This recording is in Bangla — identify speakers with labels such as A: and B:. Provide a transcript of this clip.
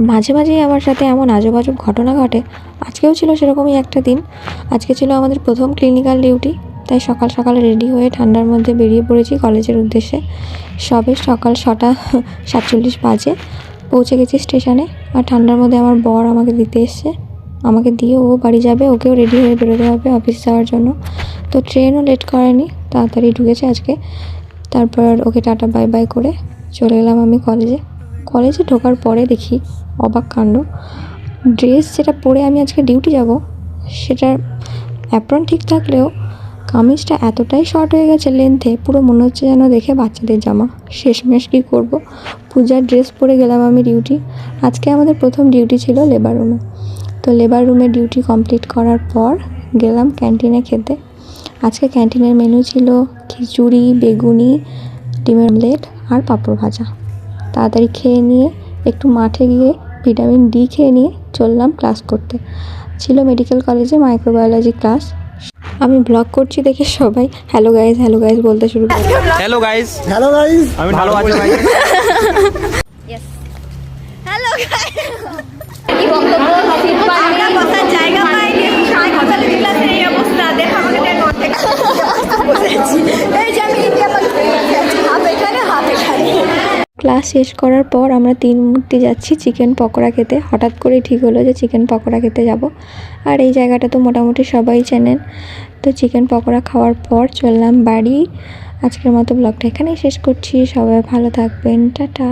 A: মাঝে মাঝেই আমার সাথে এমন আজব আজব ঘটনা ঘটে। আজকেও ছিল সেরকমই একটা দিন। আজকে ছিল আমাদের প্রথম ক্লিনিক্যাল ডিউটি, তাই সকাল সকাল রেডি হয়ে ঠান্ডার মধ্যে বেরিয়ে পড়েছি কলেজের উদ্দেশ্যে। সবে সকাল 6:47 বাজে, পৌঁছে গেছি স্টেশনে। আর ঠান্ডার মধ্যে আমার বর আমাকে দিতে এসছে, আমাকে দিয়ে ও বাড়ি যাবে, ওকেও রেডি হয়ে বেরোতে হবে অফিস যাওয়ার জন্য। তো ট্রেনও লেট করেনি, তাড়াতাড়ি ঢুকেছে আজকে। তারপর ওকে টাটা বাই বাই করে চলে এলাম আমি কলেজে ঢোকার পরে দেখি অবাক কাণ্ড। ড্রেস যেটা পরে আমি আজকে ডিউটি যাব, সেটার অ্যাপ্রন ঠিক থাকলেও কামিজটা এতটাই শর্ট হয়ে গেছে লেন্থে, পুরো মনে হচ্ছে যেন দেখে বাচ্চাদের জামা। শেষমেশ কী করব, পূজার ড্রেস পরে গেলাম আমি ডিউটি। আজকে আমাদের প্রথম ডিউটি ছিল লেবার রুমে। তো লেবার রুমে ডিউটি কমপ্লিট করার পর গেলাম ক্যান্টিনে খেতে। আজকে ক্যান্টিনের মেনু ছিল খিচুড়ি, বেগুনি, ডিমের অমলেট আর পাঁপড় ভাজা। তাড়াতাড়ি খেয়ে নিয়ে একটু মাঠে গিয়ে ভিটামিন ডি খেয়ে নিয়ে চললাম ক্লাস করতে। ছিল মেডিকেল কলেজে মাইক্রোবায়োলজি ক্লাস। আমি ব্লগ করছি দেখে সবাই হ্যালো গাইজ বলতে শুরু করে।
B: হ্যালো গাইস, আমি ভালো আছি ভাই।
C: হ্যালো গাইস, কি বক্তব্য আমরা বসার জায়গা পাইনি, সাইকেলে ক্লাসের এই অবস্থা দেখো আমাকে বসেছি। এই যে আমি ইন্ডিয়া পাকিস্তান হাফ এখানে
A: ক্লাস শেষ করার পর আমরা 3 মূর্তি যাচ্ছি চিকেন পকোড়া খেতে। হঠাৎ করেই ঠিক হলো যে চিকেন পকোড়া খেতে যাব। আর এই জায়গাটা তো মোটামুটি সবাই চেনেন। তো চিকেন পকোড়া খাওয়ার পর চললাম বাড়ি। আজকের মতো ব্লগটা এখানেই শেষ করছি। সবাই ভালো থাকবেন, টাটা।